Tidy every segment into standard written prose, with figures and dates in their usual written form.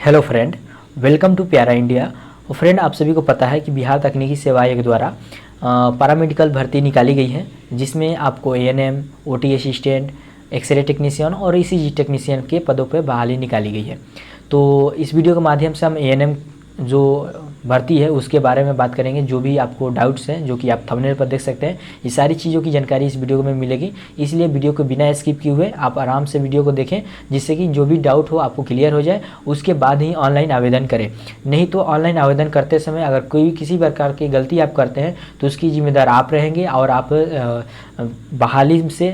Hello friend, welcome to प्यारा India. और friend, आप सभी को पता है कि बिहार तकनीकी सेवा आयोग द्वारा पैरामेडिकल भर्ती निकाली गई है, जिसमें आपको ANM, OT assistant, x-ray technician और ईसीजी टेक्नीशियन के पदों पर बहाली निकाली गई है। तो इस वीडियो के माध्यम से हम एएनएम जो भर्ती है उसके बारे में बात करेंगे। जो भी आपको डाउट्स हैं, जो कि आप थंबनेल पर देख सकते हैं, ये सारी चीज़ों की जानकारी इस वीडियो में मिलेगी। इसलिए वीडियो को बिना स्किप किए हुए आप आराम से वीडियो को देखें, जिससे कि जो भी डाउट हो आपको क्लियर हो जाए। उसके बाद ही ऑनलाइन आवेदन करें। नहीं तो ऑनलाइन आवेदन करते समय अगर कोई किसी प्रकार की गलती आप करते हैं तो उसकी जिम्मेदार आप रहेंगे और आप बहाली से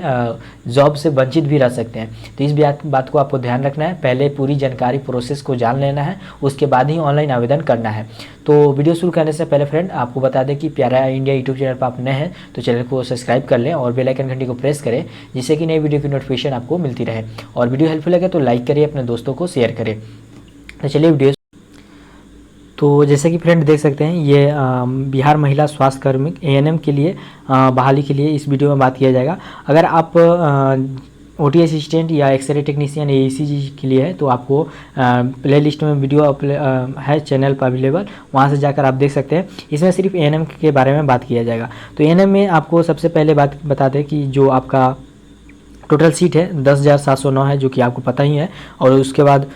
जॉब से वंचित भी रह सकते हैं। तो इस बात को आपको ध्यान रखना है। पहले पूरी जानकारी प्रोसेस को जान लेना है, उसके बाद ही ऑनलाइन आवेदन करना है। तो वीडियो शुरू करने से पहले फ्रेंड आपको बता दें कि प्यारा इंडिया यूट्यूब चैनल पर आप नए हैं तो चैनल को सब्सक्राइब कर लें और बेल आइकन घंटी को प्रेस करें, जिससे कि नई वीडियो की नोटिफिकेशन आपको मिलती रहे। और वीडियो हेल्पफुल लगे तो लाइक करिए, अपने दोस्तों को शेयर करें। तो चलिए वीडियो। तो जैसे कि फ्रेंड देख सकते हैं, ये बिहार महिला स्वास्थ्य कर्मी एएनएम के लिए बहाली के लिए इस वीडियो में बात किया जाएगा। अगर आप ओटी असिस्टेंट या एक्सरे टेक्नीशियन या ईसीजी के लिए है तो आपको प्ले लिस्ट में वीडियो है चैनल पर अवेलेबल, वहाँ से जाकर आप देख सकते हैं। इसमें सिर्फ एएनएम के बारे में बात किया जाएगा। तो एएनएम में आपको सबसे पहले बात बता दें कि जो आपका टोटल सीट है 10,709 है, जो कि आपको पता ही है। और उसके बाद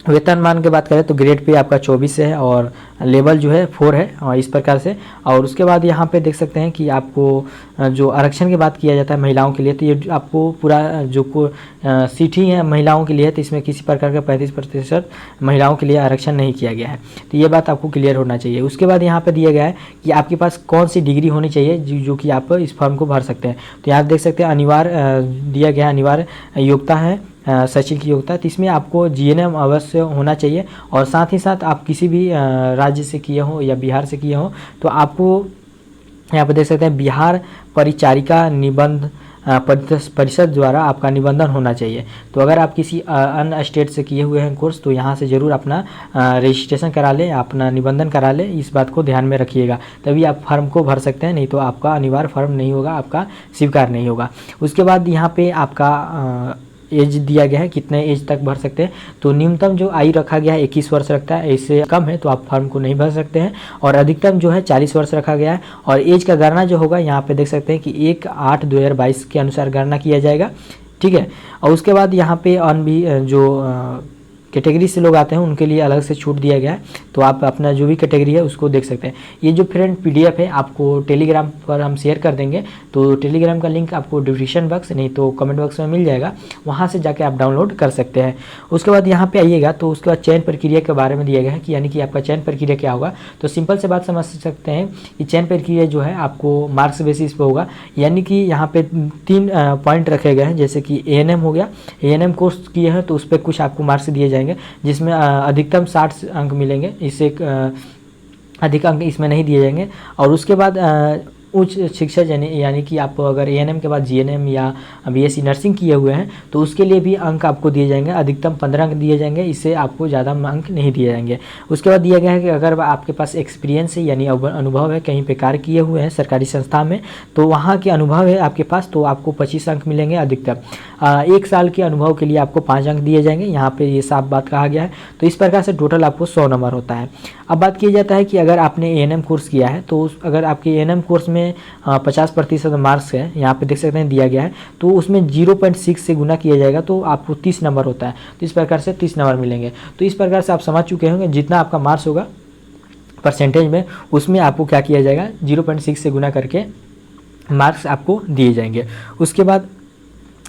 वेतनमान की बात करें तो ग्रेड पे आपका 24 है और लेवल जो है 4 है, और इस प्रकार से। और उसके बाद यहाँ पे देख सकते हैं कि आपको जो आरक्षण की बात किया जाता है महिलाओं के लिए, तो ये आपको पूरा जो सीट ही है महिलाओं के लिए, तो इसमें किसी प्रकार का 35% महिलाओं के लिए आरक्षण नहीं किया गया है। तो ये बात आपको क्लियर होना चाहिए। उसके बाद यहाँ पर दिया गया है कि आपके पास कौन सी डिग्री होनी चाहिए जो कि आप इस फॉर्म को भर सकते हैं। तो यहाँ देख सकते हैं अनिवार्य दिया गया, अनिवार्य योग्यता है शैक्षिक योग्यता। तो इसमें आपको जीएनएम अवश्य होना चाहिए, और साथ ही साथ आप किसी भी राज्य से किए हो या बिहार से किए हो तो आपको यहाँ पर देख सकते हैं बिहार परिचारिका निबंध परिषद द्वारा आपका निबंधन होना चाहिए। तो अगर आप किसी अन्य स्टेट से किए हुए हैं कोर्स तो यहाँ से ज़रूर अपना रजिस्ट्रेशन करा लें, अपना निबंधन करा लें। इस बात को ध्यान में रखिएगा, तभी आप फॉर्म को भर सकते हैं, नहीं तो आपका अनिवार्य फॉर्म नहीं होगा, आपका स्वीकार नहीं होगा। उसके बाद यहाँ पे आपका एज दिया गया है, कितने एज तक भर सकते हैं। तो न्यूनतम जो आयु रखा गया है 21 वर्ष रखता है, इससे कम है तो आप फॉर्म को नहीं भर सकते हैं। और अधिकतम जो है 40 वर्ष रखा गया है। और एज का गणना जो होगा यहाँ पे देख सकते हैं कि 1/8/2022 के अनुसार गणना किया जाएगा, ठीक है। और उसके बाद यहाँ पे ऑन भी जो कैटेगरी से लोग आते हैं उनके लिए अलग से छूट दिया गया है। तो आप अपना जो भी कैटेगरी है उसको देख सकते हैं। ये जो फ्रेंड पीडीएफ है आपको टेलीग्राम पर हम शेयर कर देंगे, तो टेलीग्राम का लिंक आपको डिस्क्रिप्शन बॉक्स नहीं तो कमेंट बॉक्स में मिल जाएगा, वहाँ से जाके आप डाउनलोड कर सकते हैं। उसके बाद यहाँ पे आइएगा तो उसके बाद चयन प्रक्रिया के बारे में दिया गया है कि यानी कि आपका चयन प्रक्रिया क्या होगा। तो सिंपल से बात समझ सकते हैं कि चयन प्रक्रिया जो है आपको मार्क्स बेसिस पे होगा। यानी कि यहाँ पे 3 पॉइंट रखे गए हैं, जैसे कि एएनएम हो गया, एएनएम कोर्स किए हैं तो उस पर कुछ आपको मार्क्स दिए जाएंगे, जिसमें अधिकतम 60 अंक मिलेंगे, इससे अधिक अंक इसमें नहीं दिए जाएंगे। और उसके बाद उच्च शिक्षा यानी कि आप अगर एएनएम के बाद जीएनएम या बीएससी नर्सिंग किए हुए हैं तो उसके लिए भी अंक आपको दिए जाएंगे, अधिकतम 15 अंक दिए जाएंगे, इससे आपको ज़्यादा अंक नहीं दिए जाएंगे। उसके बाद दिया गया है कि अगर आपके पास एक्सपीरियंस है यानी अनुभव है, कहीं पे कार्य किए हुए हैं सरकारी संस्था में, तो वहाँ के अनुभव है आपके पास, तो आपको 25 अंक मिलेंगे अधिकतम। 1 साल के अनुभव के लिए आपको 5 अंक दिए जाएंगे, यहाँ पर ये साफ बात कहा गया है। तो इस प्रकार से टोटल आपको 100 नंबर होता है। अब बात की जाता है कि अगर आपने एएनएम कोर्स किया है तो अगर आपके एएनएम कोर्स में 50% मार्क्स है, यहाँ पे देख सकते हैं दिया गया है, तो उसमें 0.6 से गुना किया जाएगा तो आपको 30 नंबर होता है। तो इस प्रकार से 30 नंबर मिलेंगे। तो इस प्रकार से आप समझ चुके होंगे जितना आपका मार्क्स होगा परसेंटेज में, उसमें आपको क्या किया जाएगा 0.6 से गुना करके मार्क्स आपको दिए जाएंगे। उसके बाद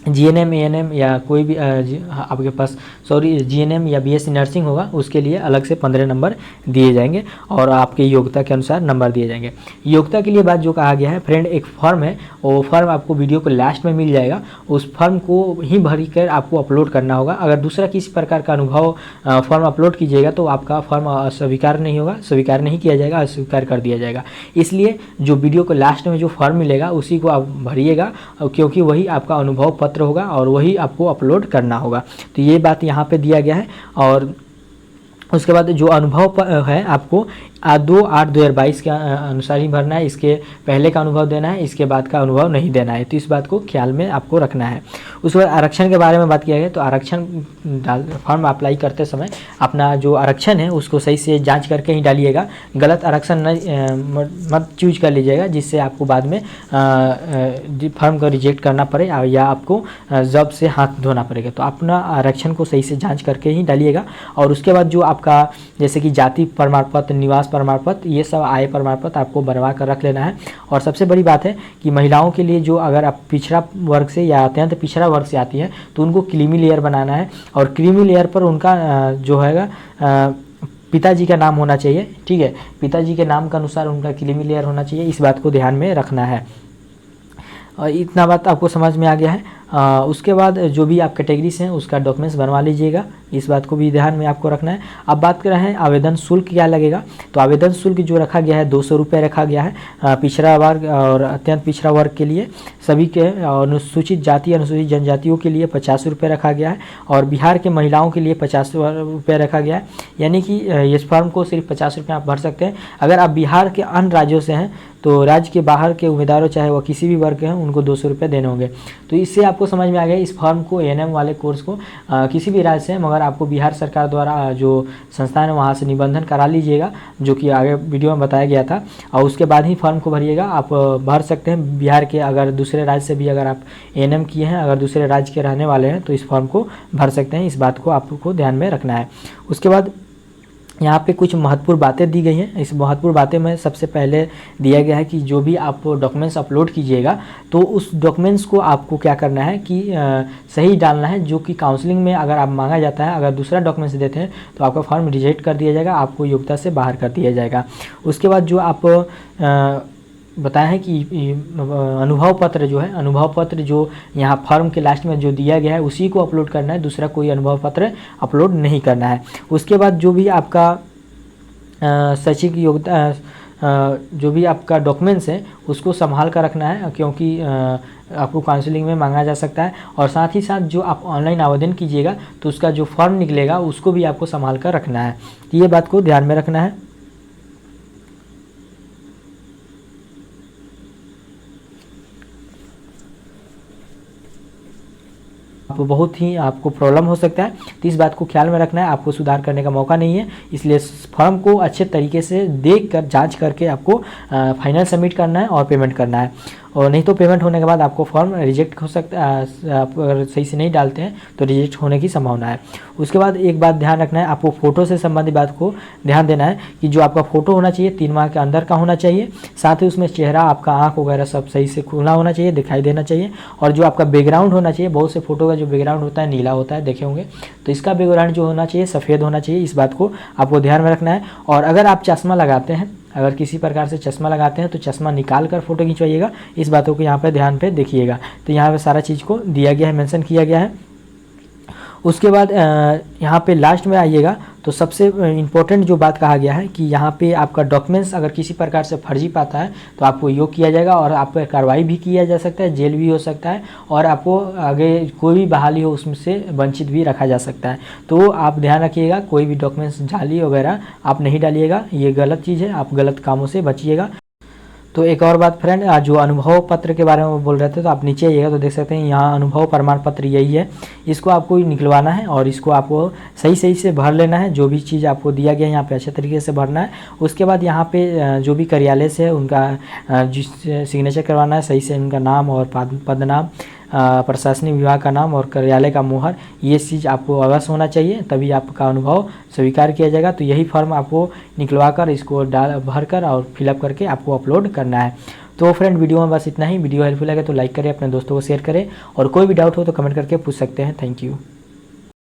जीएनएम एएनएम या कोई भी आपके पास जीएनएम या बीएससी नर्सिंग होगा उसके लिए अलग से 15 नंबर दिए जाएंगे और आपके योग्यता के अनुसार नंबर दिए जाएंगे। योग्यता के लिए बात जो कहा गया है फ्रेंड, एक फॉर्म है, वो फॉर्म आपको वीडियो को लास्ट में मिल जाएगा, उस फॉर्म को ही भर कर आपको अपलोड करना होगा। अगर दूसरा किसी प्रकार का अनुभव फॉर्म अपलोड कीजिएगा तो आपका फॉर्म स्वीकार नहीं होगा, स्वीकार नहीं किया जाएगा, अस्वीकार कर दिया जाएगा। इसलिए जो वीडियो को लास्ट में जो फॉर्म मिलेगा उसी को आप भरिएगा, क्योंकि वही आपका अनुभव पत्र होगा और वही आपको अपलोड करना होगा। तो ये बात यहाँ पे दिया गया है। और उसके बाद जो अनुभव है आपको 2/8/2022 के अनुसार ही भरना है। इसके पहले का अनुभव देना है, इसके बाद का अनुभव नहीं देना है। तो इस बात को ख्याल में आपको रखना है। उसके बाद आरक्षण के बारे में बात किया गया, तो आरक्षण फॉर्म अप्लाई करते समय अपना जो आरक्षण है उसको सही से जांच करके ही डालिएगा। गलत आरक्षण मत चूज कर लीजिएगा, जिससे आपको बाद में फॉर्म को रिजेक्ट करना पड़े या आपको जॉब से हाथ धोना पड़ेगा। तो अपना आरक्षण को सही से जाँच करके ही डालिएगा। और उसके बाद जो आपका जैसे कि जाति प्रमाण पत्र, निवास प्रमाण पत्र, ये सब आय प्रमाण पत्र आपको बनवा कर रख लेना है। और सबसे बड़ी बात है कि महिलाओं के लिए जो अगर आप पिछड़ा वर्ग से या अत्यंत पिछड़ा वर्ग से आती है तो उनको क्रीमी लेयर बनाना है। और क्रीमी लेयर पर उनका जो है पिताजी का नाम होना चाहिए, ठीक है। पिताजी के नाम के अनुसार उनका क्रीमी लेयर होना चाहिए, इस बात को ध्यान में रखना है। और इतना बात आपको समझ में आ गया है। उसके बाद जो भी आप कैटेगरीज हैं उसका डॉक्यूमेंट्स बनवा लीजिएगा, इस बात को भी ध्यान में आपको रखना है। अब बात कर रहे हैं आवेदन शुल्क क्या लगेगा। तो आवेदन शुल्क जो रखा गया है 200 रुपये रखा गया है पिछड़ा वर्ग और अत्यंत पिछड़ा वर्ग के लिए। सभी के अनुसूचित जाति अनुसूचित जनजातियों के लिए 50 रुपये रखा गया है। और बिहार के महिलाओं के लिए 50 रुपये रखा गया है। यानी कि इस फॉर्म को सिर्फ 50 रुपये आप भर सकते हैं। अगर आप बिहार के अन्य राज्यों से हैं तो राज्य के बाहर के उम्मीदवारों चाहे वह किसी भी वर्ग के हैं उनको 200 रुपये देने होंगे। तो इससे आपको समझ में आ गया इस फॉर्म को एएनएम वाले कोर्स को किसी भी राज्य से, मगर आपको बिहार सरकार द्वारा जो संस्थान है वहाँ से निबंधन करा लीजिएगा, जो कि आगे वीडियो में बताया गया था। और उसके बाद ही फॉर्म को भरिएगा। आप भर सकते हैं बिहार के, अगर दूसरे राज्य से भी अगर आप एएनएम किए हैं, अगर दूसरे राज्य के रहने वाले हैं तो इस फॉर्म को भर सकते हैं। इस बात को आपको ध्यान में रखना है। उसके बाद यहाँ पे कुछ महत्वपूर्ण बातें दी गई हैं। इस महत्वपूर्ण बातें में सबसे पहले दिया गया है कि जो भी आप डॉक्यूमेंट्स अपलोड कीजिएगा तो उस डॉक्यूमेंट्स को आपको क्या करना है कि सही डालना है, जो कि काउंसलिंग में अगर आप मांगा जाता है। अगर दूसरा डॉक्यूमेंट्स देते हैं तो आपका फॉर्म रिजेक्ट कर दिया जाएगा, आपको योग्यता से बाहर कर दिया जाएगा। उसके बाद जो आप बताया है कि अनुभव पत्र जो है, अनुभव पत्र जो यहाँ फॉर्म के लास्ट में जो दिया गया है उसी को अपलोड करना है, दूसरा कोई अनुभव पत्र अपलोड नहीं करना है। उसके बाद जो भी आपका शैक्षिक योग्यता जो भी आपका डॉक्यूमेंट्स है उसको संभाल कर रखना है, क्योंकि आपको काउंसलिंग में मांगा जा सकता है। और साथ ही साथ जो आप ऑनलाइन आवेदन कीजिएगा तो उसका जो फॉर्म निकलेगा उसको भी आपको संभाल कर रखना है। ये बात को ध्यान में रखना है। बहुत ही आपको प्रॉब्लम हो सकता है, तो इस बात को ख्याल में रखना है। आपको सुधार करने का मौका नहीं है, इसलिए फॉर्म को अच्छे तरीके से देखकर जांच करके आपको फाइनल सबमिट करना है और पेमेंट करना है। और नहीं तो पेमेंट होने के बाद आपको फॉर्म रिजेक्ट हो सकता है। आप अगर सही से नहीं डालते हैं तो रिजेक्ट होने की संभावना है। उसके बाद एक बात ध्यान रखना है, आपको फ़ोटो से संबंधित बात को ध्यान देना है कि जो आपका फ़ोटो होना चाहिए 3 माह के अंदर का होना चाहिए। साथ ही उसमें चेहरा, आपका आँख वगैरह सब सही से खुला होना चाहिए, दिखाई देना चाहिए। और जो आपका बैकग्राउंड होना चाहिए, बहुत से फ़ोटो का जो बैकग्राउंड होता है नीला होता है, देखे होंगे, तो इसका बैकग्राउंड जो होना चाहिए सफ़ेद होना चाहिए। इस बात को आपको ध्यान में रखना है। और अगर आप चश्मा लगाते हैं, अगर किसी प्रकार से चश्मा लगाते हैं तो चश्मा निकाल कर फोटो खिंचवाइएगा। इस बातों को यहाँ पे ध्यान पे देखिएगा। तो यहाँ पे सारा चीज़ को दिया गया है, मेंशन किया गया है। उसके बाद यहाँ पे लास्ट में आइएगा तो सबसे इम्पोर्टेंट जो बात कहा गया है कि यहाँ पे आपका डॉक्यूमेंट्स अगर किसी प्रकार से फर्जी पाता है तो आपको योग किया जाएगा और आप पर कार्रवाई भी किया जा सकता है, जेल भी हो सकता है और आपको आगे कोई भी बहाली हो उसमें से वंचित भी रखा जा सकता है। तो आप ध्यान रखिएगा, कोई भी डॉक्यूमेंट्स जाली वगैरह आप नहीं डालिएगा, ये गलत चीज़ है, आप गलत कामों से बचिएगा। तो एक और बात फ्रेंड, जो अनुभव पत्र के बारे में बोल रहे थे तो आप नीचे आइएगा तो देख सकते हैं यहाँ अनुभव प्रमाण पत्र यही है। इसको आपको निकलवाना है और इसको आपको सही से भर लेना है। जो भी चीज़ आपको दिया गया है यहाँ पे अच्छे तरीके से भरना है। उसके बाद यहाँ पे जो भी कार्यालय से उनका जिस सिग्नेचर करवाना है, सही से उनका नाम और पद नाम, प्रशासनिक विभाग का नाम और कार्यालय का मोहर, ये चीज़ आपको अवश्य होना चाहिए, तभी आपका अनुभव स्वीकार किया जाएगा। तो यही फॉर्म आपको निकलवा कर इसको भर कर और फिलअप करके आपको अपलोड करना है। तो फ्रेंड वीडियो में बस इतना ही। वीडियो हेल्पफुल लगे तो लाइक करें, अपने दोस्तों को शेयर करें और कोई भी डाउट हो तो कमेंट करके पूछ सकते हैं। Thank you.